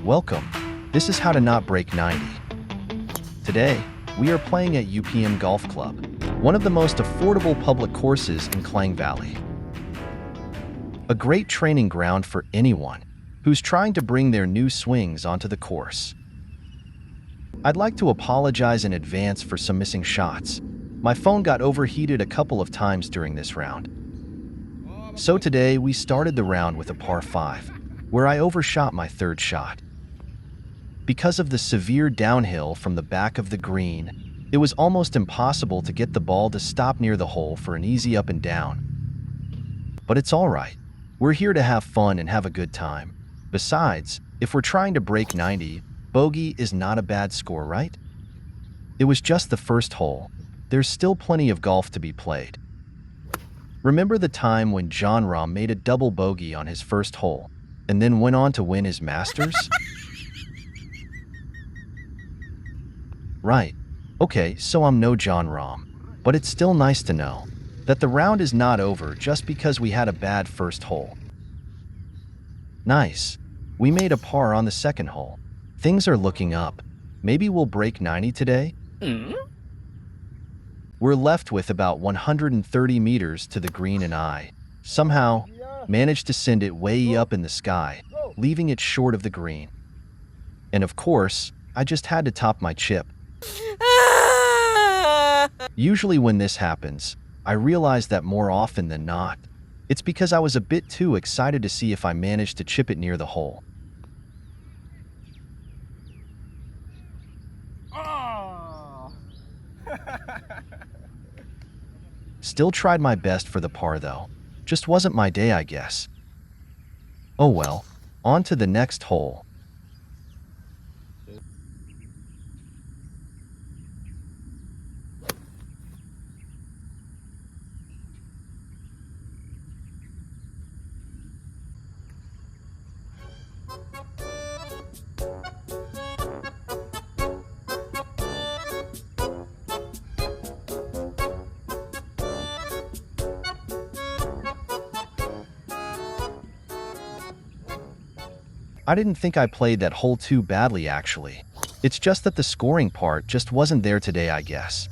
Welcome. This is how to not break 90. Today, we are playing at UPM Golf Club, one of the most affordable public courses in Klang Valley. A great training ground for anyone who's trying to bring their new swings onto the course. I'd like to apologize in advance for some missing shots. My phone got overheated a couple of times during this round. So today, we started the round with a par 5, where I overshot my third shot. Because of the severe downhill from the back of the green, it was almost impossible to get the ball to stop near the hole for an easy up and down. But it's all right. We're here to have fun and have a good time. Besides, if we're trying to break 90, bogey is not a bad score, right? It was just the first hole. There's still plenty of golf to be played. Remember the time when Jon Rahm made a double bogey on his first hole and then went on to win his Masters? Right. Okay, so I'm no Jon Rahm, but it's still nice to know that the round is not over just because we had a bad first hole. Nice. We made a par on the second hole. Things are looking up. Maybe we'll break 90 today? We're left with about 130 meters to the green and I, somehow, managed to send it way up in the sky, leaving it short of the green. And of course, I just had to top my chip. Usually when this happens, I realize that more often than not, it's because I was a bit too excited to see if I managed to chip it near the hole. Still tried my best for the par though. Just wasn't my day, I guess. Oh well, on to the next hole. I didn't think I played that hole too badly, actually. It's just that the scoring part just wasn't there today, I guess.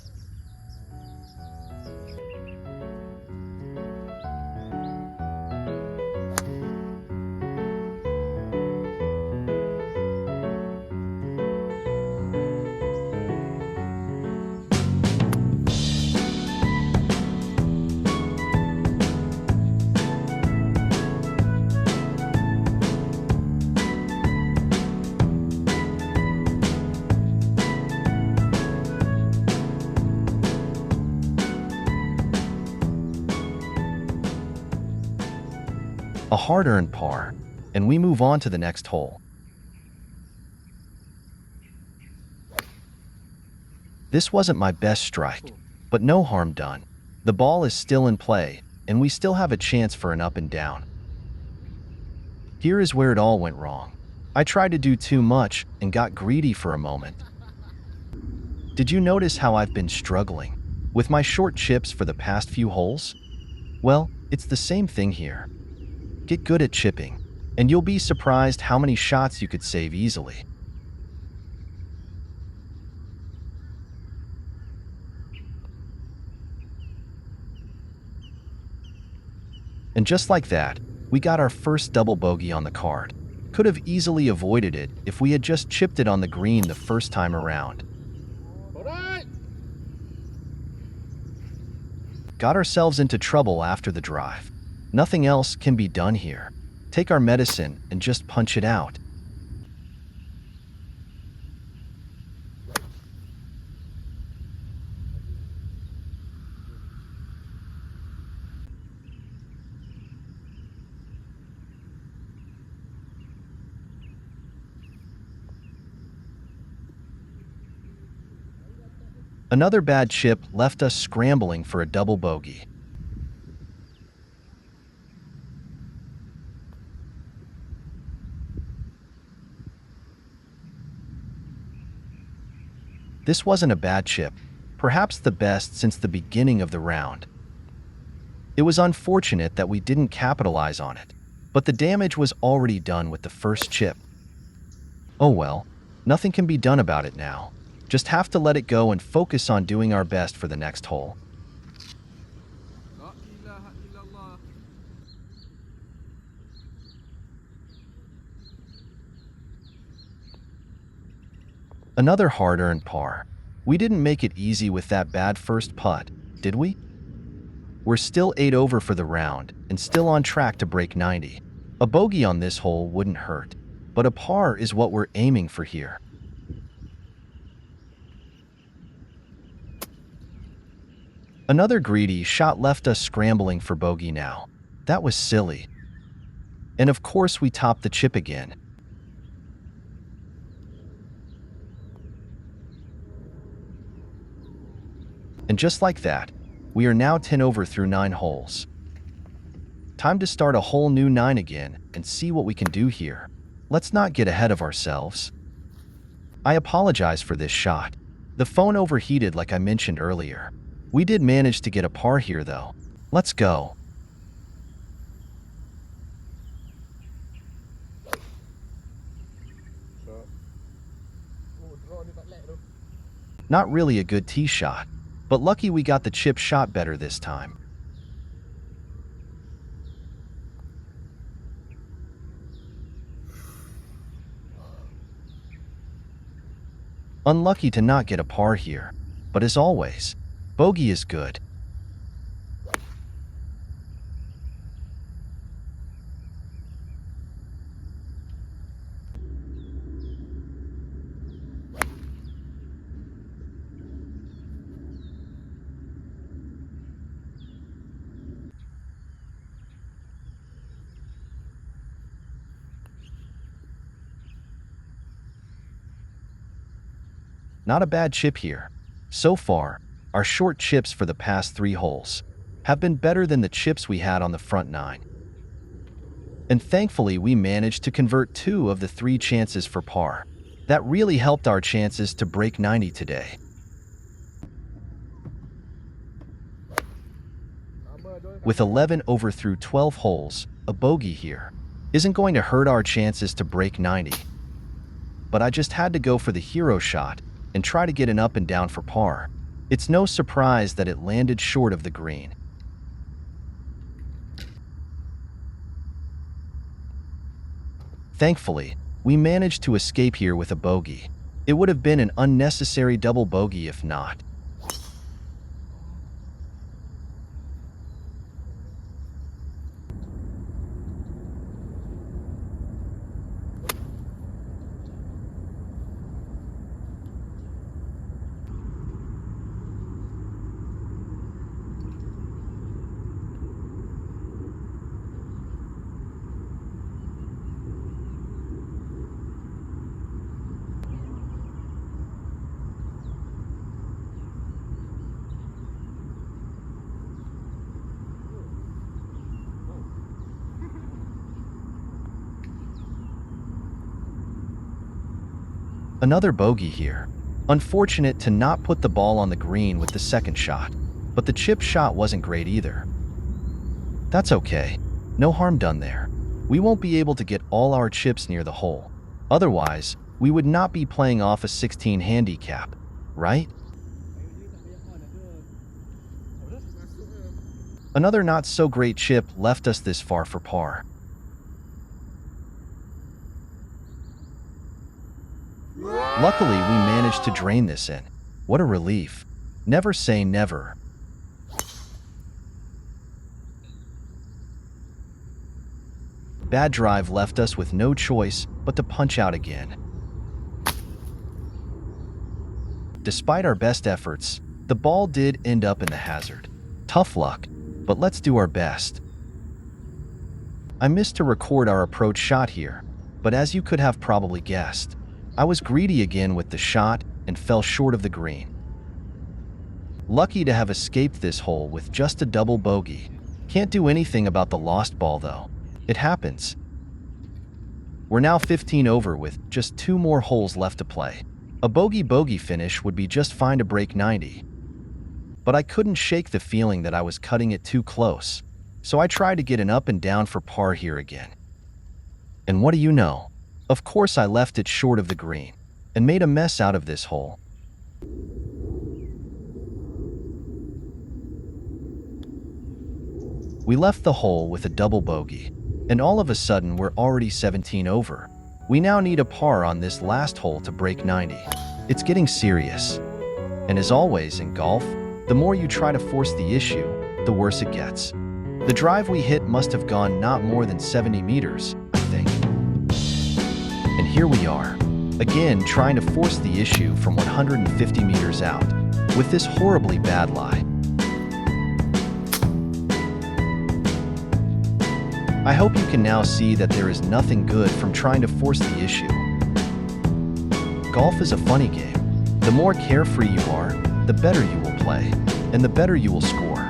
A hard-earned par, and we move on to the next hole. This wasn't my best strike, but no harm done. The ball is still in play, and we still have a chance for an up and down. Here is where it all went wrong. I tried to do too much and got greedy for a moment. Did you notice how I've been struggling with my short chips for the past few holes? Well, it's the same thing here. Get good at chipping, and you'll be surprised how many shots you could save easily. And just like that, we got our first double bogey on the card. Could have easily avoided it if we had just chipped it on the green the first time around. Got ourselves into trouble after the drive. Nothing else can be done here. Take our medicine and just punch it out. Another bad chip left us scrambling for a double bogey. This wasn't a bad chip, perhaps the best since the beginning of the round. It was unfortunate that we didn't capitalize on it, but the damage was already done with the first chip. Oh well, nothing can be done about it now. Just have to let it go and focus on doing our best for the next hole. La ilaha illallah. Another hard-earned par. We didn't make it easy with that bad first putt, did we? We're still 8 over for the round and still on track to break 90. A bogey on this hole wouldn't hurt, but a par is what we're aiming for here. Another greedy shot left us scrambling for bogey now. That was silly. And of course we topped the chip again. And just like that, we are now 10 over through 9 holes. Time to start a whole new 9 again and see what we can do here. Let's not get ahead of ourselves. I apologize for this shot. The phone overheated like I mentioned earlier. We did manage to get a par here though. Let's go. Not really a good tee shot, but lucky we got the chip shot better this time. Unlucky to not get a par here, but as always, bogey is good. Not a bad chip here. So far, our short chips for the past 3 holes have been better than the chips we had on the front 9. And thankfully we managed to convert 2 of the 3 chances for par. That really helped our chances to break 90 today. With 11 over through 12 holes, a bogey here isn't going to hurt our chances to break 90. But I just had to go for the hero shot and try to get an up and down for par. It's no surprise that it landed short of the green. Thankfully, we managed to escape here with a bogey. It would have been an unnecessary double bogey if not. Another bogey here. Unfortunate to not put the ball on the green with the second shot, but the chip shot wasn't great either. That's okay. No harm done there. We won't be able to get all our chips near the hole. Otherwise, we would not be playing off a 16 handicap, right? Another not so great chip left us this far for par. Luckily, we managed to drain this in. What a relief. Never say never. Bad drive left us with no choice but to punch out again. Despite our best efforts, the ball did end up in the hazard. Tough luck, but let's do our best. I missed to record our approach shot here, but as you could have probably guessed, I was greedy again with the shot and fell short of the green. Lucky to have escaped this hole with just a double bogey. Can't do anything about the lost ball though. It happens. We're now 15 over with just 2 more holes left to play. A bogey finish would be just fine to break 90. But I couldn't shake the feeling that I was cutting it too close, so I tried to get an up and down for par here again. And what do you know? Of course, I left it short of the green and made a mess out of this hole. We left the hole with a double bogey, and all of a sudden we're already 17 over. We now need a par on this last hole to break 90. It's getting serious. And as always in golf, the more you try to force the issue, the worse it gets. The drive we hit must have gone not more than 70 meters, I think. And here we are, again trying to force the issue from 150 meters out, with this horribly bad lie. I hope you can now see that there is nothing good from trying to force the issue. Golf is a funny game. The more carefree you are, the better you will play, and the better you will score.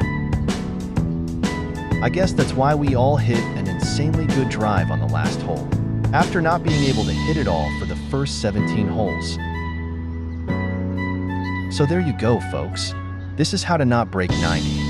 I guess that's why we all hit an insanely good drive on the last hole, after not being able to hit it all for the first 17 holes. So there you go, folks. This is how to not break 90.